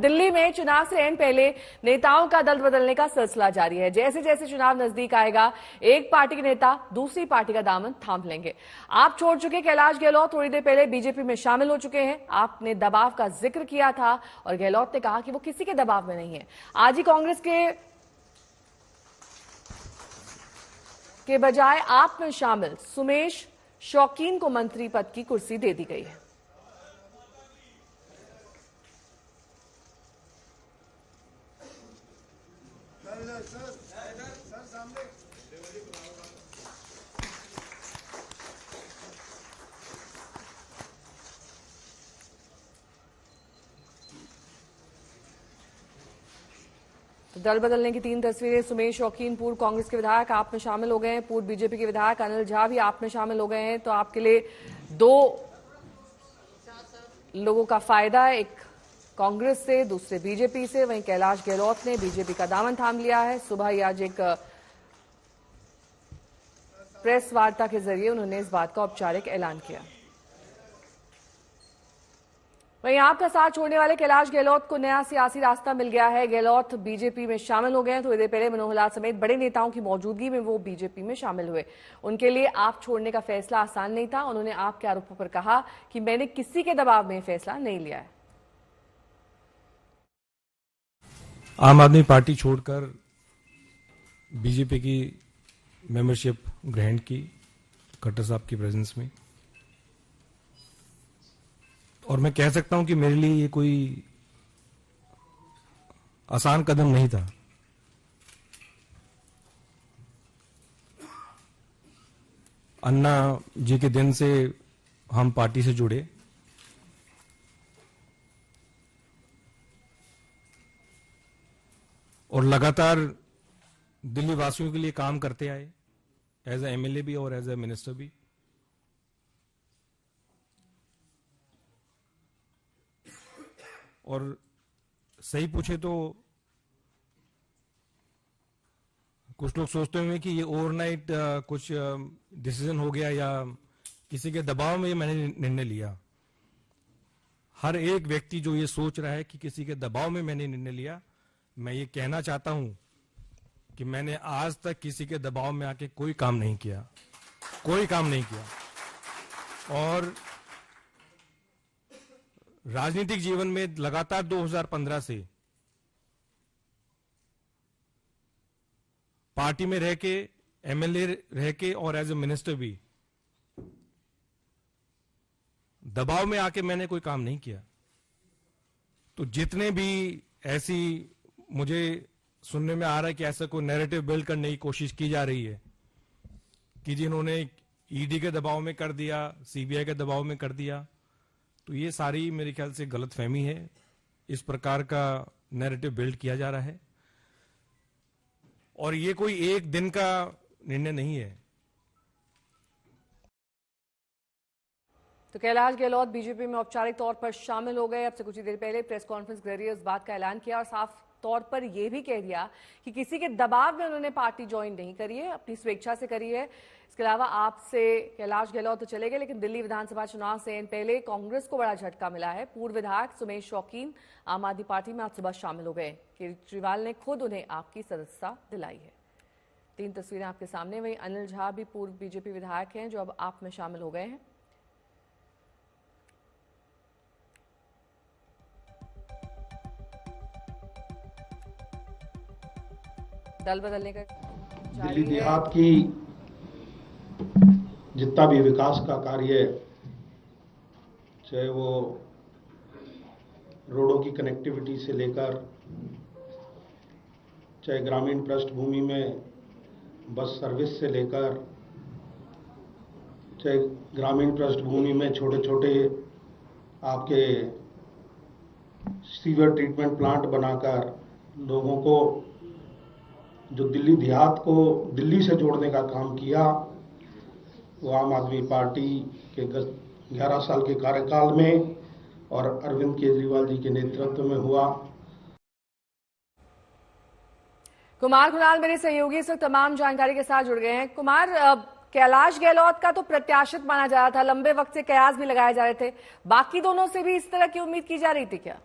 दिल्ली में चुनाव से एन पहले नेताओं का दल बदलने का सिलसिला जारी है। जैसे जैसे चुनाव नजदीक आएगा, एक पार्टी के नेता दूसरी पार्टी का दामन थाम लेंगे। आप छोड़ चुके कैलाश गहलोत थोड़ी देर पहले बीजेपी में शामिल हो चुके हैं। आपने दबाव का जिक्र किया था और गहलोत ने कहा कि वो किसी के दबाव में नहीं है। आज ही कांग्रेस के बजाय आप में शामिल सुमेश शौकीन को मंत्री पद की कुर्सी दे दी गई है। दल बदलने की 3 तस्वीरें। सुमेश शौकीन पूर्व कांग्रेस के विधायक आप में शामिल हो गए हैं। पूर्व बीजेपी के विधायक अनिल झा भी आप में शामिल हो गए हैं। तो आपके लिए 2 लोगों का फायदा है, एक कांग्रेस से, दूसरे बीजेपी से। वहीं कैलाश गहलोत ने बीजेपी का दामन थाम लिया है। सुबह ही आज एक प्रेस वार्ता के जरिए उन्होंने इस बात का औपचारिक ऐलान किया। वहीं आपका साथ छोड़ने वाले कैलाश गहलोत को नया सियासी रास्ता मिल गया है। गहलोत बीजेपी में शामिल हो गए हैं। थोड़ी देर पहले मनोहर लाल समेत बड़े नेताओं की मौजूदगी में वो बीजेपी में शामिल हुए। उनके लिए आप छोड़ने का फैसला आसान नहीं था। उन्होंने आपके आरोपों पर कहा कि मैंने किसी के दबाव में फैसला नहीं लिया है। आम आदमी पार्टी छोड़कर बीजेपी की मेंबरशिप ग्रहण की खट्टर साहब की प्रेजेंस में, और मैं कह सकता हूं कि मेरे लिए ये कोई आसान कदम नहीं था। अन्ना जी के दिन से हम पार्टी से जुड़े और लगातार दिल्ली वासियों के लिए काम करते आए, एज ए एमएलए भी और एज ए मिनिस्टर भी। और सही पूछे तो कुछ लोग सोचते होंगे कि ये ओवरनाइट कुछ डिसीजन हो गया या किसी के दबाव में मैंने निर्णय लिया। हर एक व्यक्ति जो ये सोच रहा है कि किसी के दबाव में मैंने निर्णय लिया, मैं ये कहना चाहता हूं कि मैंने आज तक किसी के दबाव में आके कोई काम नहीं किया, कोई काम नहीं किया। और राजनीतिक जीवन में लगातार 2015 से पार्टी में रह के, एमएलए रह के और एज ए मिनिस्टर भी दबाव में आके मैंने कोई काम नहीं किया। तो जितने भी ऐसी मुझे सुनने में आ रहा है कि ऐसा कोई नैरेटिव बिल्ड करने की कोशिश की जा रही है कि जिन्होंने ईडी के दबाव में कर दिया, सीबीआई के दबाव में कर दिया, तो ये सारी मेरे ख्याल से गलतफहमी है। इस प्रकार का नैरेटिव बिल्ड किया जा रहा है और ये कोई एक दिन का निर्णय नहीं है। तो कैलाश गहलोत बीजेपी में औपचारिक तौर पर शामिल हो गए। अब से कुछ ही देर पहले प्रेस कॉन्फ्रेंस के जरिए इस बात का ऐलान किया और साफ तौर पर यह भी कह दिया कि किसी के दबाव में उन्होंने पार्टी ज्वाइन नहीं करी है, अपनी स्वेच्छा से करी है। इसके अलावा आपसे कैलाश गहलोत तो चले गए, लेकिन दिल्ली विधानसभा चुनाव से पहले कांग्रेस को बड़ा झटका मिला है। पूर्व विधायक सुमेश शौकीन आम आदमी पार्टी में आज सुबह शामिल हो गए। केजरीवाल ने खुद उन्हें आपकी सदस्यता दिलाई है। 3 तस्वीरें आपके सामने। वहीं अनिल झा भी पूर्व बीजेपी विधायक हैं जो अब आप में शामिल हो गए हैं। दल बदलने का दिल्ली देहात की जितना भी विकास का कार्य, चाहे वो रोडों की कनेक्टिविटी से लेकर, चाहे ग्रामीण पृष्ठभूमि में बस सर्विस से लेकर, चाहे ग्रामीण पृष्ठभूमि में छोटे छोटे आपके सीवर ट्रीटमेंट प्लांट बनाकर लोगों को, जो दिल्ली देहात को दिल्ली से जोड़ने का काम किया, वो आम आदमी पार्टी के 11 साल के कार्यकाल में और अरविंद केजरीवाल जी के नेतृत्व में हुआ। कुमार खुनाल मेरे सहयोगी इस वक्त तमाम जानकारी के साथ जुड़ गए हैं। कुमार, कैलाश गहलोत का तो प्रत्याशित माना जा रहा था, लंबे वक्त से कयास भी लगाए जा रहे थे, बाकी दोनों से भी इस तरह की उम्मीद की जा रही थी क्या?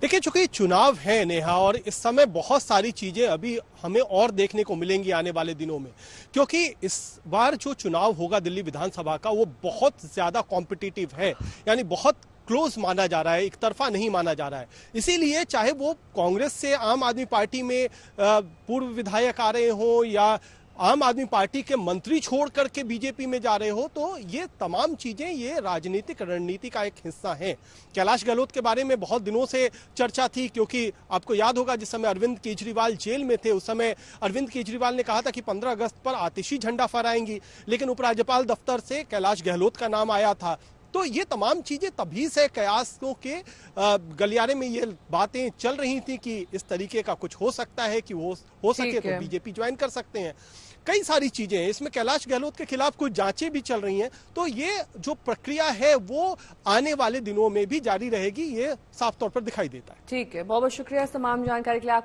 देखिए, चूंकि चुनाव है नेहा, और इस समय बहुत सारी चीजें अभी हमें और देखने को मिलेंगी आने वाले दिनों में, क्योंकि इस बार जो चुनाव होगा दिल्ली विधानसभा का वो बहुत ज्यादा कॉम्पिटिटिव है, यानी बहुत क्लोज माना जा रहा है, एक तरफा नहीं माना जा रहा है। इसीलिए चाहे वो कांग्रेस से आम आदमी पार्टी में पूर्व विधायक आ रहे हो या आम आदमी पार्टी के मंत्री छोड़ करके बीजेपी में जा रहे हो, तो ये तमाम चीजें ये राजनीतिक रणनीति का एक हिस्सा हैं। कैलाश गहलोत के बारे में बहुत दिनों से चर्चा थी, क्योंकि आपको याद होगा जिस समय अरविंद केजरीवाल जेल में थे उस समय अरविंद केजरीवाल ने कहा था कि 15 अगस्त पर आतिशी झंडा फहराएंगी, लेकिन उपराज्यपाल दफ्तर से कैलाश गहलोत का नाम आया था। तो ये तमाम चीजें तभी से कयासों के गलियारे में ये बातें चल रही थी कि इस तरीके का कुछ हो सकता है कि वो हो सके तो बीजेपी ज्वाइन कर सकते हैं। कई सारी चीजें हैं इसमें, कैलाश गहलोत के खिलाफ कुछ जांचें भी चल रही हैं, तो ये जो प्रक्रिया है वो आने वाले दिनों में भी जारी रहेगी, ये साफ तौर पर दिखाई देता है। ठीक है, बहुत बहुत शुक्रिया इस तमाम जानकारी के लिए।